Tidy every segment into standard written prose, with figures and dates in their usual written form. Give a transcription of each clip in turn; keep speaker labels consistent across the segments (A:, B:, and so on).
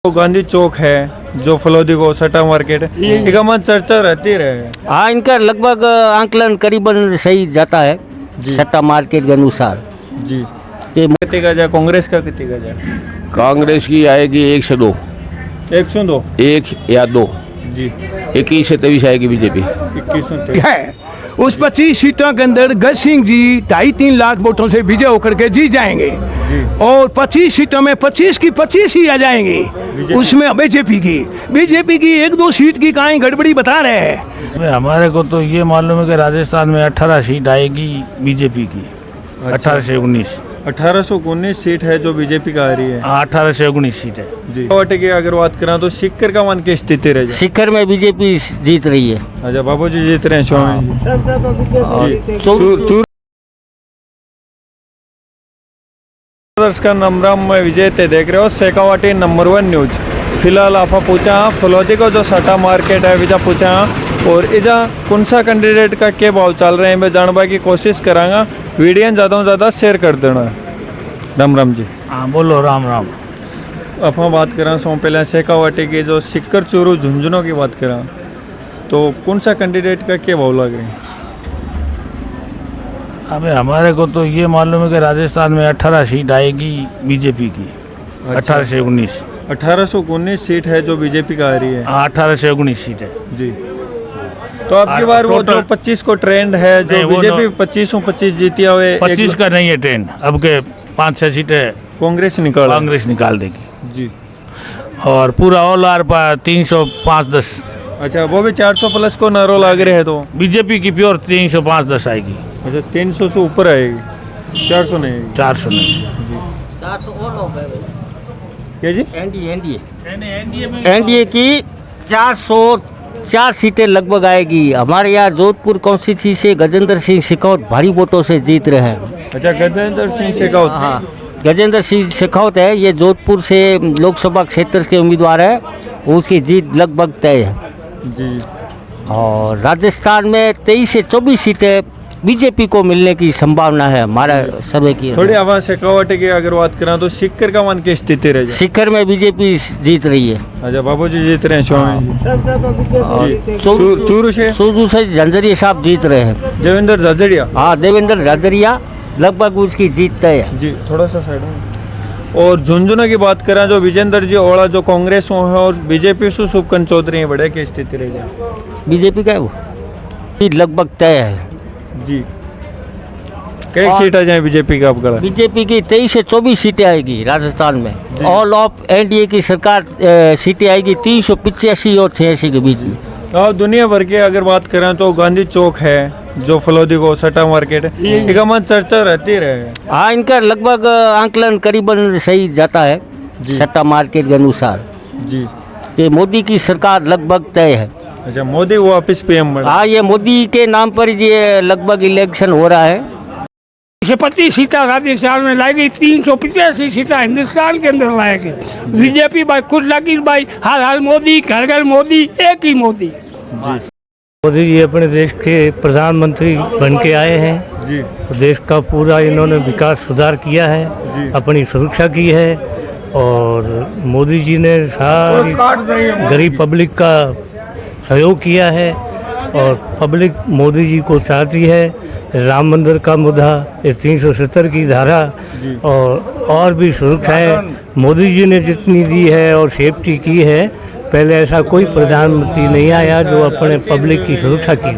A: तो गांधी चौक है जो फलोदी को सटा मार्केट है, एक चर्चा रहती रहे।
B: हाँ, इनका लगभग आंकलन करीबन सही जाता है सट्टा मार्केट के अनुसार
A: जी।
B: ये
A: कितने का जाए, कांग्रेस का कितने का जाए?
C: कांग्रेस की आएगी 1 से 2,
A: 102
C: 1 या 2,
A: जी।
C: 21 से 23 आएगी बीजेपी।
A: 21
D: है। उस 25 सीटों के अंदर गज सिंह जी 2.5-3 लाख वोटों से विजय होकर के जीत जाएंगे और 25 सीटों में 25 की 25 ही आ जाएंगी। उसमें बीजेपी की 1-2 सीट की कहीं गड़बड़ी बता रहे हैं।
E: हमारे को तो ये मालूम है कि राजस्थान में 18 सीट आएगी बीजेपी की। 18 से 19
A: 1819 सीट है जो बीजेपी का आ रही है।
E: 18 से 19 सीट है
A: जी। शेखावटी की अगर बात करें तो सिक्कर का मन की स्थिति रह जाए।
B: शिखर में बीजेपी जीत रही है।
A: अच्छा, बाबू जी जीत रहे हैं स्वामी जी।
B: चूर
A: का नमराम में विजय ते देख रहे हो शेखावटी नंबर 1 न्यूज। फिलहाल आप पूछा फलोदी को जो सटा मार्केट है विजा पूछा और इजा कौन सा कैंडिडेट का क्या भाव चल रहे हैं मैं जानवा की कोशिश करांगा। वीडियो ज़्यादा से ज़्यादा शेयर कर देना। राम राम जी।
E: हाँ बोलो राम राम।
A: आप बात करें सो पहले शेखावटी की जो सिक्कर चूरू झुंझुनों की बात करें तो कौन सा कैंडिडेट का क्या भाव लग रहे हैं?
E: अबे हमारे को तो ये मालूम है कि राजस्थान में 18 सीट आएगी बीजेपी की। 18 से 19
A: 1819 सीट है जो बीजेपी का आ रही है।
E: 18 से 19 सीट है
A: जी। तो आपकी बार वो जो 25 को ट्रेंड है जो बीजेपी 25 जीती हुए
E: 25 का नहीं है ट्रेंड। अब के 5-6 सीटें
A: कांग्रेस
E: निकाल देगी
A: जी।
E: और पूरा ऑल आर पर 305-10।
A: अच्छा, वो भी 400 प्लस को नारो लग रहे हैं तो
E: बीजेपी की प्योर 305-10 आएगी।
A: अच्छा, 300 से ऊपर आएगी, 400 नहीं आएगी।
E: 400 नहीं
A: जी।
B: 400 और
A: क्या जी?
B: एनडीए की 404 सीटें लगभग आएगी। हमारे यहाँ जोधपुर कॉन्स्टिट्यूंसी से गजेंद्र सिंह शेखावत भारी वोटों से जीत रहे हैं।
A: अच्छा, गजेंद्र सिंह शेखावत।
B: हाँ, गजेंद्र सिंह शेखावत है, ये जोधपुर से लोकसभा क्षेत्र के उम्मीदवार है। उसकी जीत लगभग तय है
A: जी।
B: और राजस्थान में 23 से 24 सीटें बीजेपी को मिलने की संभावना है हमारा समय की।
A: थोड़ी आवाज शेखावटी की अगर बात करें तो सिक्कर का मन की स्थिति रह जाए।
B: शिखर में बीजेपी जीत रही है।
A: अच्छा, बाबू जी जीत रहे हैं स्वामी जी।
B: चूरू से झंझरिया साहब जीत रहे हैं।
A: देवेंद्र झाझड़िया।
B: हाँ, देवेंद्र झाझड़िया लगभग उसकी जीत तय है
A: जी। थोड़ा सा साइड में। और झुंझुनू की बात करें जो विजेंद्र जी ओला जो कांग्रेस में है और बीजेपी से शुभकन चौधरी बड़े की स्थिति रह जाए।
B: बीजेपी का है वो जीत लगभग तय है
A: जी। कई सीट आ जाए बीजेपी का आपका?
B: बीजेपी की 23 से 24 सीटें आएगी राजस्थान में। ऑल ऑफ एनडीए की सरकार सीटें आएगी 385 और 86 के बीच में।
A: और दुनिया भर के अगर बात करें तो गांधी चौक है जो फलोदी को सटा मार्केट है, एक चर्चा रहती रहे।
B: हाँ, इनका लगभग आंकलन करीबन सही जाता है सट्टा मार्केट के अनुसार
A: जी।
B: ये मोदी की सरकार लगभग तय है।
A: अच्छा, मोदी वापिस पीएम बना।
B: हाँ, ये मोदी के नाम पर ये लगभग इलेक्शन हो रहा है।
F: 25 सीटें राजस्थान में लाएगी, 385 सीटें हिंदुस्तान के अंदर लाएगी। बीजेपी भाई खुद लगी भाई, हर हर मोदी, घर घर मोदी, एक ही मोदी।
E: मोदी जी अपने देश के प्रधानमंत्री बन के आए हैं
A: जी।
E: देश का पूरा इन्होंने विकास सुधार किया है, अपनी सुरक्षा की है और मोदी जी ने सारी गरीब पब्लिक का सहयोग किया है और पब्लिक मोदी जी को चाहती है। राम मंदिर का मुद्दा, 370 की धारा और भी सुरक्षाएं मोदी जी ने जितनी दी है और सेफ्टी की है, पहले ऐसा कोई प्रधानमंत्री नहीं आया जो अपने पब्लिक की सुरक्षा की।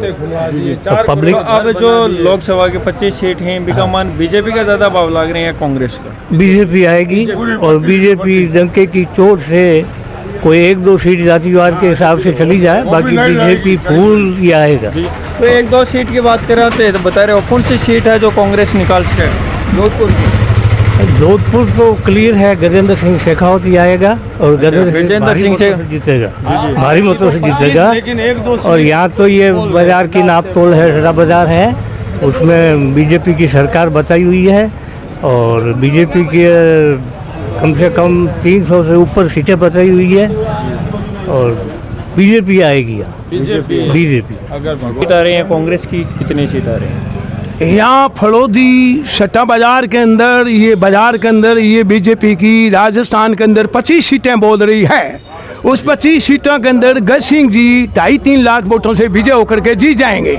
A: तो पब्लिक अब जो लोकसभा के 25 सीट हैं बिकामान बीजेपी का ज़्यादा भाव लग रहे हैं कांग्रेस का?
E: बीजेपी आएगी और बीजेपी डंके की चोट से कोई 1-2 सीट जातिवाद के हिसाब से चली जाए, बाकी बीजेपी फूल ही आएगा।
A: तो 1-2 सीट की बात कर रहे थे, बता रहे हो कौन सी सीट है जो कांग्रेस निकाल सके?
E: जोधपुर तो क्लियर है, गजेंद्र सिंह शेखावत ही आएगा और गजेंद्र सिंह से जीतेगा, भारी मतों से जीतेगा। और यहाँ तो ये बाजार की नाप तोल है, सड़ा बाजार है, उसमें बीजेपी की सरकार बताई हुई है और बीजेपी के कम से कम 300 से ऊपर सीटें बताई हुई है और बीजेपी आएगी यहाँ। बीजेपी
A: अगर सीट आ रही है कांग्रेस की कितनी सीट आ रही है?
D: यहाँ फलोदी सट्टा बाजार के अंदर, ये बाजार के अंदर ये बीजेपी की राजस्थान के अंदर 25 सीटें बोल रही है। उस 25 सीटों के अंदर गज सिंह जी 2.5-3 लाख वोटों से विजय होकर के जीत जाएंगे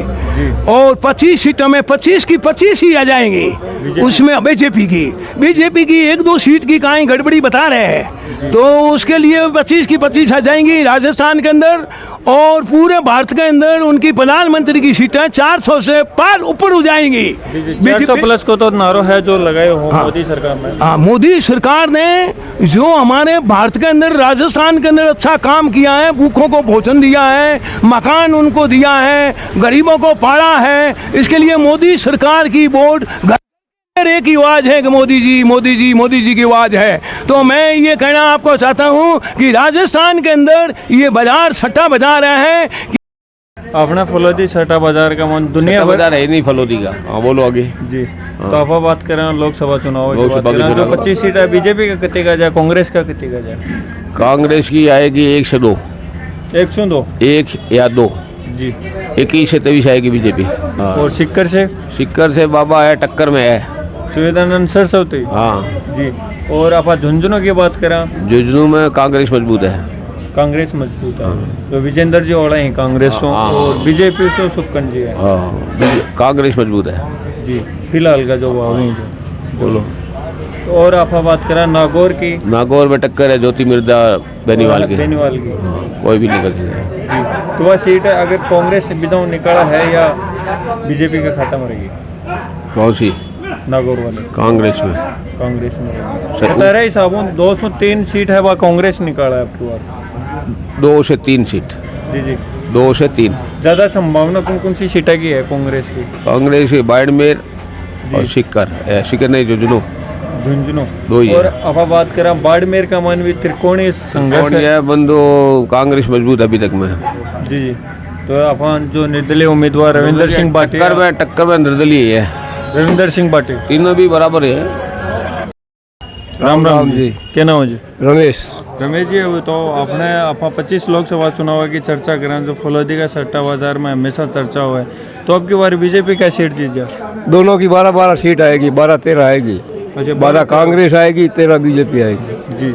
D: और 25 सीटों में 25 की 25 ही आ जाएंगी। उसमें बीजेपी की 1-2 सीट की कहीं गड़बड़ी बता रहे हैं, तो उसके लिए 25 की 25 आ जाएंगी राजस्थान के अंदर। और पूरे भारत के अंदर उनकी प्रधानमंत्री की सीटें 400 से पार ऊपर हो जाएंगी।
A: 400 प्लस को तो नारो है जो लगाए हो मोदी सरकार में।
D: हाँ, मोदी सरकार ने जो हमारे भारत के अंदर राजस्थान के अंदर अच्छा काम किया है, भूखों को भोजन दिया है, मकान उनको दिया है, गरीबों को पाला है, इसके लिए मोदी सरकार की वोट एक ही आवाज है कि मोदी जी की आवाज है। तो मैं ये कहना आपको चाहता हूँ कि राजस्थान के अंदर ये बाजार सट्टा बाजार है।
A: अपना फलोदी सट्टा बाजार का मन दुनिया भर
C: बाजार है नहीं फलोदी का। हाँ बोलो आगे
A: जी। तो आप बात करें लोकसभा चुनाव की,
C: लोकसभा
A: बात करें
C: चुनाव।
A: जो 25 सीट है बीजेपी का कितने का जाए, कांग्रेस का कितने का जाए?
C: कांग्रेस की आएगी 1 से 2,
A: 102
C: 1 या 2,
A: जी।
C: 21 से 23 आएगी बीजेपी।
A: और सिक्कर से
C: बाबा है, टक्कर में है।
A: सुविधानंद सरस्वती
C: हाँ
A: जी। और आप झुंझुनू की बात करें,
C: झुंझुनू में कांग्रेस मजबूत है।
A: कांग्रेस मजबूत है, तो विजेंद्र जी ओड़ा हैं कांग्रेस से,
C: हाँ।
A: और बीजेपी से सुक्कन जी है।
C: हाँ कांग्रेस मजबूत है
A: जी फिलहाल का जो भाव है जो।
C: बोलो।
A: और आप बात करें नागौर की,
C: नागौर में टक्कर है ज्योति मिर्जा बेनीवाल की।
A: बेनीवाल की
C: हाँ, कोई भी निकल सकता है।
A: जी। तो वह सीट अगर कांग्रेस विधान निकाला है या बीजेपी का खाता में रहेगी?
C: कौन सी?
A: नागौर वाले
C: कांग्रेस में।
A: कांग्रेस में बता रहे हिसाबों 203 सीट है वह कांग्रेस निकाला है आपकी बार।
C: 2 से 3 सीट।
A: जी
C: 2 से 3।
A: ज़्यादा संभावना कौन सी सीटें की है कांग्रेस की?
C: कांग्रेस की बाड़मेर और सिक्कर नहीं झुंझुनू दो ही
A: और
C: है।
A: अब बात करें बाड़मेर का मन भी त्रिकोणीय संघर्ष है।
C: है बंदो कांग्रेस मजबूत अभी तक में।
A: जी। तो अपन जो निर्दलीय उम्मीदवार रविंदर सिंह भाटिया,
C: टक्कर में निर्दलीय है।
A: रविंदर सिंह भाटिया,
C: तीनों भी बराबर है।
A: राम जी। क्या नाम है जी?
D: रमेश
A: जी। अभी तो आपने 25 लोकसभा चुनाव की चर्चा करें, जो फलोदी का सट्टा बाजार में हमेशा चर्चा हुआ है, तो अब की बार बीजेपी का सीट जीत जाए?
G: दोनों की 12-12 सीट आएगी, 12-13 आएगी।
A: अच्छा
G: 12 कांग्रेस आएगी, 13 बीजेपी आएगी।
A: जी।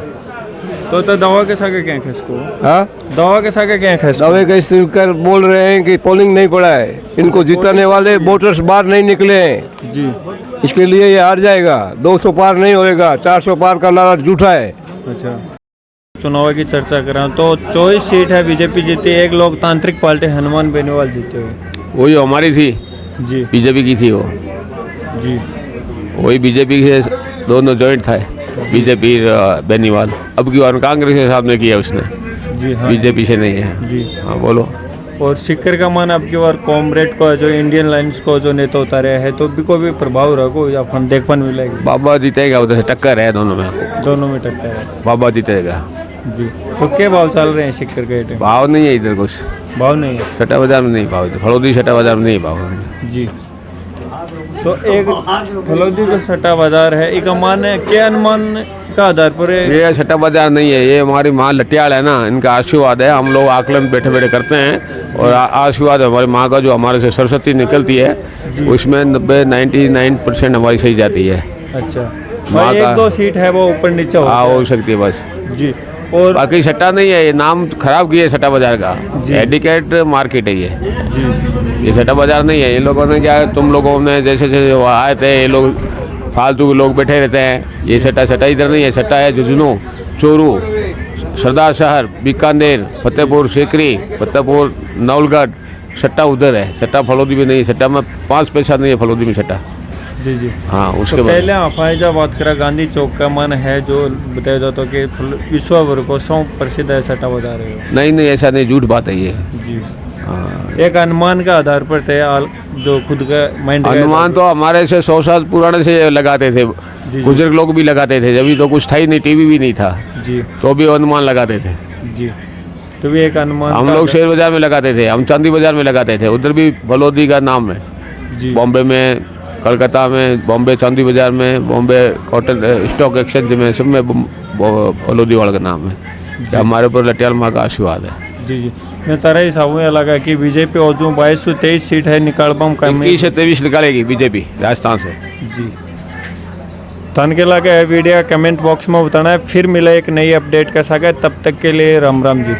A: तो दवा के सागे क्या है इसको?
G: हाँ,
A: दवा के सागे क्या है?
G: दावे के स्पीकर बोल रहे हैं कि पोलिंग नहीं पड़ा है, इनको जिताने वाले वोटर्स बाहर नहीं निकले हैं,
A: जी।
G: इसके लिए ये हार जाएगा। 200 पार नहीं होएगा, 400 पार का नारा झूठा है।
A: अच्छा। चुनाव की चर्चा करें तो 24 सीट है बीजेपी जीती, एक लोकतांत्रिक पार्टी हनुमान बेनीवाल जीते हुए।
C: वही हमारी थी
A: जी।
C: बीजेपी की थी वो।
A: जी।
C: वही बीजेपी से दोनों जॉइंट था, बीजेपी बेनीवाल। अब की बार कांग्रेस के सामने किया उसने।
A: जी हाँ।
C: बीजेपी से नहीं है।
A: जी
C: हाँ बोलो।
A: और सिक्कर का मान अब की बार कॉमरेड को जो इंडियन लाइन्स को जो नेता उतारे है, तो भी को भी प्रभाव रखो या अपन देखपन मिलेगी?
C: बाबा जीतेगा, उधर से टक्कर है दोनों में।
A: दोनों में टक्कर है।
C: बाबा जीतेगा।
A: जी। तो क्या भाव चल रहे हैं सिक्कर के टाइम?
C: भाव नहीं है इधर कुछ।
A: भाव नहीं है
C: छठा बाजार में नहीं भाव, फलोदी छठा बाजार में नहीं भाव।
A: जी। तो एक फलोदी का सट्टा बाजार है, एक मान है क्या अनुमान का आधार पर है?
C: ये छठा बाजार नहीं है, ये हमारी माँ लटियाल है ना, इनका आशीर्वाद है। हम लोग आकलन बैठे बैठे करते हैं और आशीर्वाद हमारी माँ का, जो हमारे से सरस्वती निकलती है उसमें 99% हमारी सही जाती है।
A: अच्छा।
C: माँ का
A: 1-2 सीट है वो ऊपर नीचे
C: हो सकती है बस।
A: जी। और
C: बाकी छठा नहीं है, ये नाम खराब किया है छठा बाजार का। एडिकेट मार्केट है ये।
A: जी।
C: ये छठा बाजार नहीं है। ये लोगों ने क्या, तुम लोगों ने जैसे जैसे आए थे, ये लोग फालतू के लोग बैठे रहते हैं। ये छठा इधर नहीं है। छठा है झुंझुनू, चोरू, सरदार शहर, बीकानेर, फतेहपुर सीकरी, फतेहपुर नवलगढ़। छठा उधर है, छठा फलोदी में नहीं है। छठा में 5 पैसा नहीं है फलोदी में छठा।
A: जी।
C: हाँ उसके
A: तो
C: बाद
A: पहले अफाइजा बात करें, गांधी चौक का मन है जो बताया जाता है कि विश्व भर को 100 प्रसिद्ध है सट्टा बाजार है।
C: नहीं ऐसा नहीं, झूठ बात है ये।
A: जी।
C: हाँ।
A: एक अनुमान का आधार पर थे जो खुद का माइंड
C: अनुमान तो हमारे से 100 साल पुराने से लगाते थे, बुजुर्ग लोग भी लगाते थे। जब तो कुछ था ही नहीं, टीवी भी नहीं था।
A: जी।
C: तो भी अनुमान लगाते थे।
A: जी। तो भी एक अनुमान
C: हम लोग शेयर बाजार में लगाते थे, हम चांदी बाजार में लगाते थे। उधर भी फलोदी का नाम है।
A: जी।
C: बॉम्बे में, कलकत्ता में, बॉम्बे चांदी बाजार में, बॉम्बे कॉटन स्टॉक एक्सचेंज में, सब में फलोदी वाला का नाम है। हमारे ऊपर लटियाल माँ का आशीर्वाद है।
A: जी जी मैं तारा ही साहू ये लगा कि बीजेपी ओजू 22 से 23 सीट है निकालबम का
C: 21 से 23 निकालेगी बीजेपी राजस्थान से।
A: जी तन के लगे वीडियो कमेंट बॉक्स में बताना है। फिर मिला एक नई अपडेट के साथ, तब तक के लिए राम राम जी।